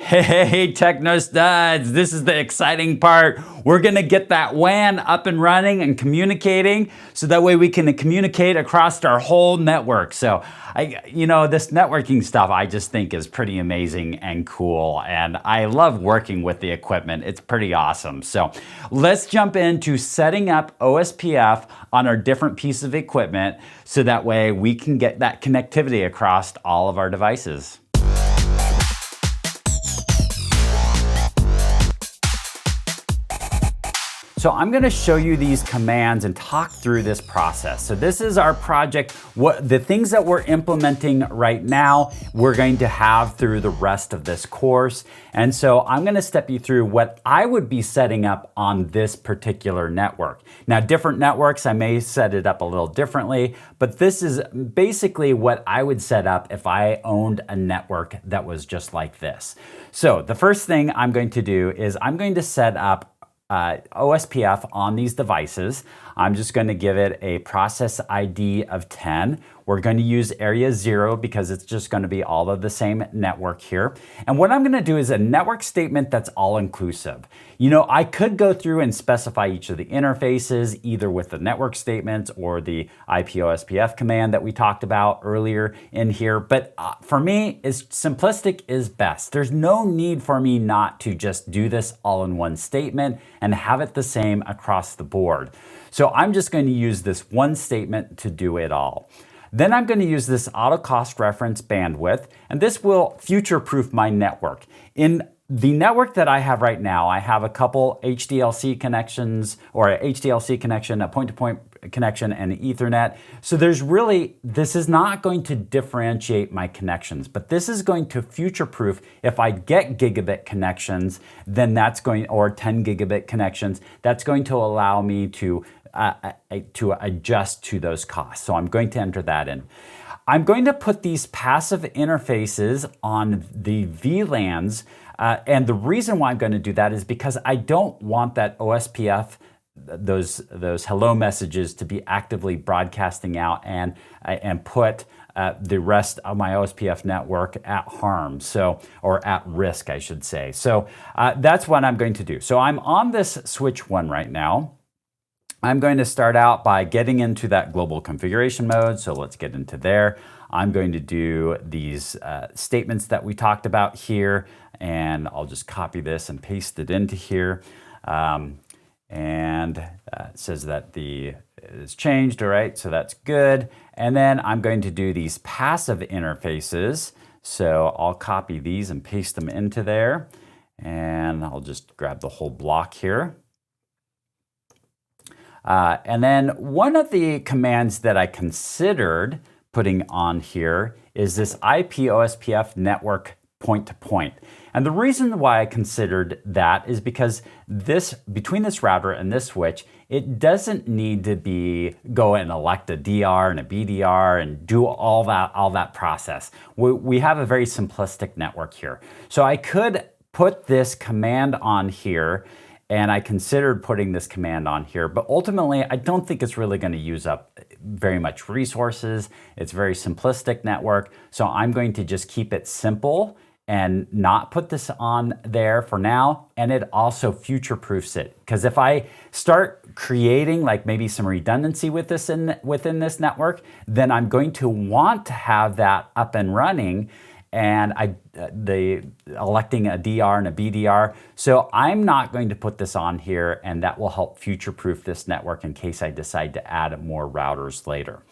Hey, Techno Studs, this is the exciting part. We're gonna get that WAN up and running and communicating so that way we can communicate across our whole network. So, this networking stuff I just think is pretty amazing and cool, and I love working with the equipment. It's pretty awesome. So, let's jump into setting up OSPF on our different pieces of equipment so that way we can get that connectivity across all of our devices. So I'm going to show you these commands and talk through this process. So this is our project. The things that we're implementing right now, we're going to have through the rest of this course. And so I'm going to step you through what I would be setting up on this particular network. Now, different networks, I may set it up a little differently, but this is basically what I would set up if I owned a network that was just like this. So the first thing I'm going to do is I'm going to set up OSPF on these devices. I'm just going to give it a process ID of 10. We're going to use area 0 because it's just going to be all of the same network here. And what I'm going to do is a network statement that's all inclusive. I could go through and specify each of the interfaces either with the network statements or the IP OSPF command that we talked about earlier in here. But for me, simplistic is best. There's no need for me not to just do this all in one statement and have it the same across the board. So I'm just going to use this one statement to do it all. Then I'm going to use this auto cost reference bandwidth, and this will future-proof my network. In the network that I have right now, I have a couple HDLC connections, or a HDLC connection, a point-to-point connection, and an Ethernet. So this is not going to differentiate my connections, but this is going to future-proof if I get gigabit connections, then that's going, or 10 gigabit connections, that's going to allow me to adjust to those costs. So I'm going to enter that in. I'm going to put these passive interfaces on the VLANs, and the reason why I'm going to do that is because I don't want that OSPF, those hello messages, to be actively broadcasting out and put the rest of my OSPF network at harm, or at risk, I should say. So that's what I'm going to do. So I'm on this switch 1 right now. I'm going to start out by getting into that global configuration mode. So let's get into there. I'm going to do these statements that we talked about here, and I'll just copy this and paste it into here. It says that it is changed, all right, so that's good. And then I'm going to do these passive interfaces. So I'll copy these and paste them into there. And I'll just grab the whole block here. And then one of the commands that I considered putting on here is this IP OSPF network point-to-point. And the reason why I considered that is because between this router and this switch, it doesn't need to go and elect a DR and a BDR and do all that process. We have a very simplistic network here. So I could put this command on here, and I considered putting this command on here, but ultimately I don't think it's really going to use up very much resources. It's a very simplistic network, so I'm going to just keep it simple and not put this on there for now, and it also future-proofs it. Because if I start creating like maybe some redundancy with this within this network, then I'm going to want to have that up and running, and electing a DR and a BDR. So I'm not going to put this on here, and that will help future-proof this network in case I decide to add more routers later.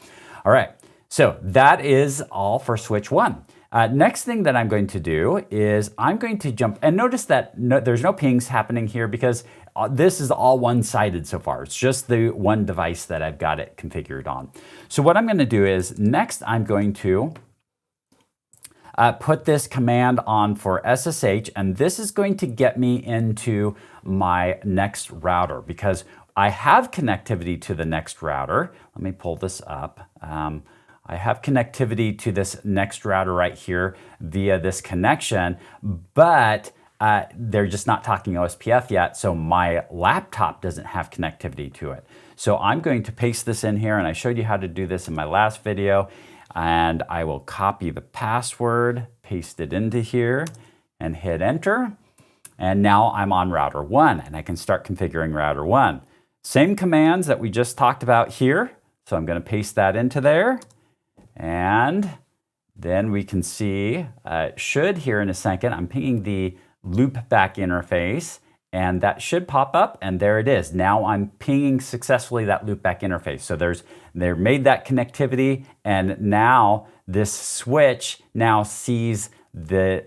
All right, so that is all for switch 1. Next thing that I'm going to do is I'm going to jump, and notice that there's no pings happening here because this is all one-sided so far. It's just the one device that I've got it configured on. So what I'm going to do is next I'm going to put this command on for SSH, and this is going to get me into my next router because I have connectivity to the next router. Let me pull this up. I have connectivity to this next router right here via this connection, but they're just not talking OSPF yet, so my laptop doesn't have connectivity to it. So I'm going to paste this in here, and I showed you how to do this in my last video. And I will copy the password, paste it into here, and hit enter. And now I'm on router 1 and I can start configuring router 1. Same commands that we just talked about here. So I'm going to paste that into there. And then we can see, should here in a second, I'm pinging the loopback interface and that should pop up and there it is. Now I'm pinging successfully that loopback interface. So they made that connectivity and now this switch now sees the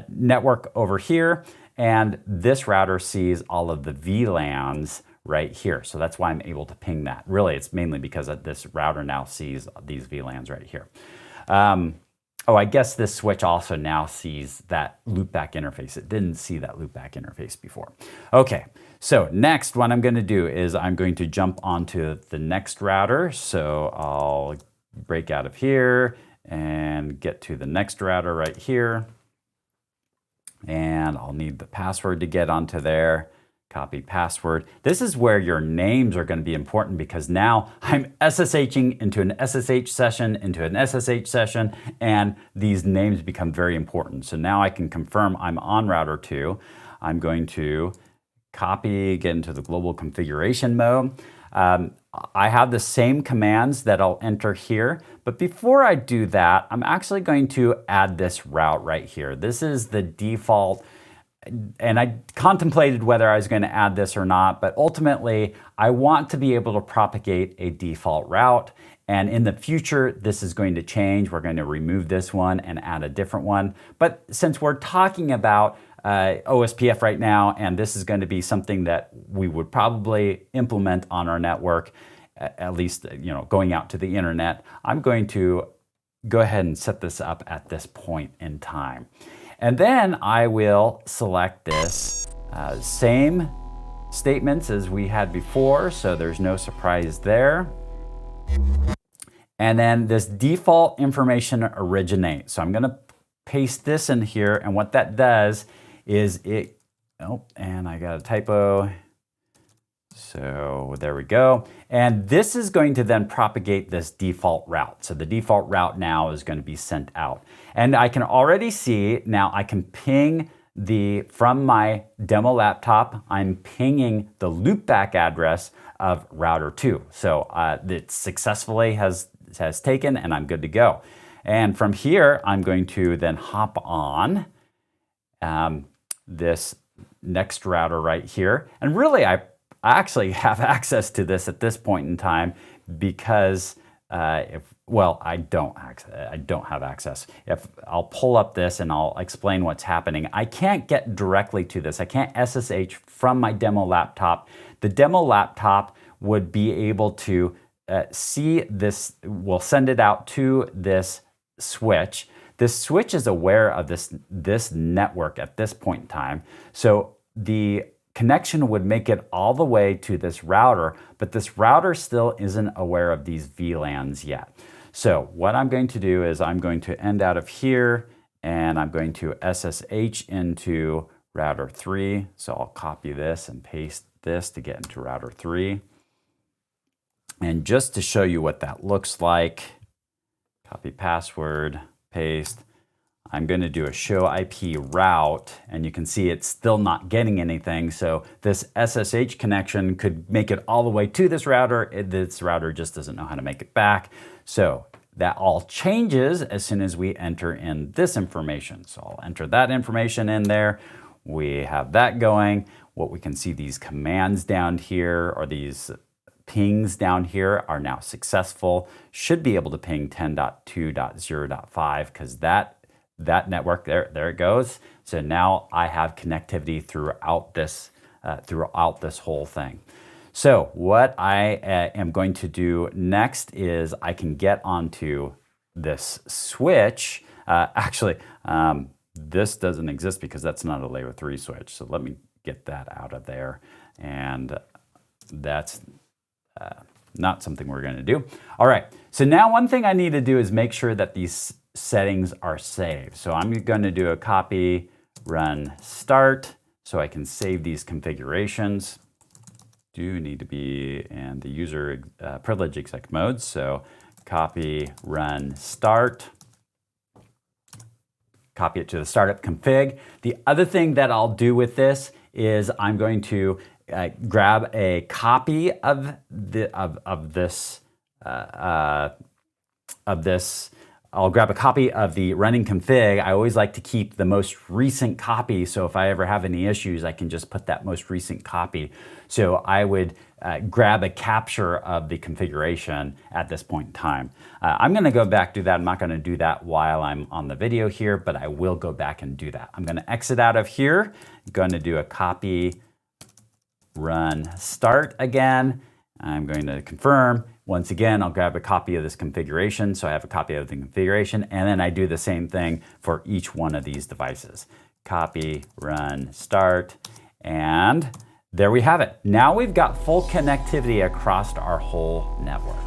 network over here and this router sees all of the VLANs right here. So that's why I'm able to ping that. Really, it's mainly because this router now sees these VLANs right here. Oh, I guess this switch also now sees that loopback interface. It didn't see that loopback interface before. Okay, so next what I'm going to do is I'm going to jump onto the next router. So I'll break out of here and get to the next router right here. And I'll need the password to get onto there. Copy password. This is where your names are going to be important because now I'm SSHing into an SSH session, and these names become very important. So now I can confirm I'm on router 2. I'm going to copy, get into the global configuration mode. I have the same commands that I'll enter here, but before I do that, I'm actually going to add this route right here. This is the default. And I contemplated whether I was going to add this or not, but ultimately I want to be able to propagate a default route. And in the future, this is going to change. We're going to remove this one and add a different one. But since we're talking about OSPF right now, and this is going to be something that we would probably implement on our network, at least going out to the internet, I'm going to go ahead and set this up at this point in time. And then I will select this same statements as we had before, so there's no surprise there. And then this default information originate. So I'm going to paste this in here, and what that does is and I got a typo. So there we go. And this is going to then propagate this default route. So the default route now is going to be sent out. And I can already see now I can ping from my demo laptop, I'm pinging the loopback address of router 2. So it successfully has taken and I'm good to go. And from here, I'm going to then hop on this next router right here. And really, I actually have access to this at this point in time because I don't have access. If I'll pull up this and I'll explain what's happening. I can't get directly to this. I can't SSH from my demo laptop. The demo laptop would be able to see this, we'll send it out to this switch. This switch is aware of this network at this point in time. So the connection would make it all the way to this router, but this router still isn't aware of these VLANs yet. So what I'm going to do is I'm going to end out of here and I'm going to SSH into router 3. So I'll copy this and paste this to get into router 3. And just to show you what that looks like, copy password, paste. I'm going to do a show IP route, and you can see it's still not getting anything. So this SSH connection could make it all the way to this router. This router just doesn't know how to make it back. So that all changes as soon as we enter in this information. So I'll enter that information in there. We have that going. What we can see, these commands down here, or these pings down here, are now successful. Should be able to ping 10.2.0.5 because that network, there it goes. So now I have connectivity throughout this whole thing. So what I am going to do next is I can get onto this switch. This doesn't exist because that's not a layer 3 switch. So let me get that out of there. And that's not something we're going to do. All right. So now one thing I need to do is make sure that these settings are saved. So I'm going to do a copy, run start, so I can save these configurations. Do need to be in the user privilege exec mode. So copy, run start. copy it to the startup config. The other thing that I'll do with this is I'm going to grab a copy of this. I'll grab a copy of the running config. I always like to keep the most recent copy, so if I ever have any issues, I can just put that most recent copy. So I would grab a capture of the configuration at this point in time. I'm gonna go back do that. I'm not gonna do that while I'm on the video here, but I will go back and do that. I'm gonna exit out of here. I'm gonna do a copy, run, start again. I'm going to confirm. Once again, I'll grab a copy of this configuration. So I have a copy of the configuration, and then I do the same thing for each one of these devices. Copy, run, start, and there we have it. Now we've got full connectivity across our whole network.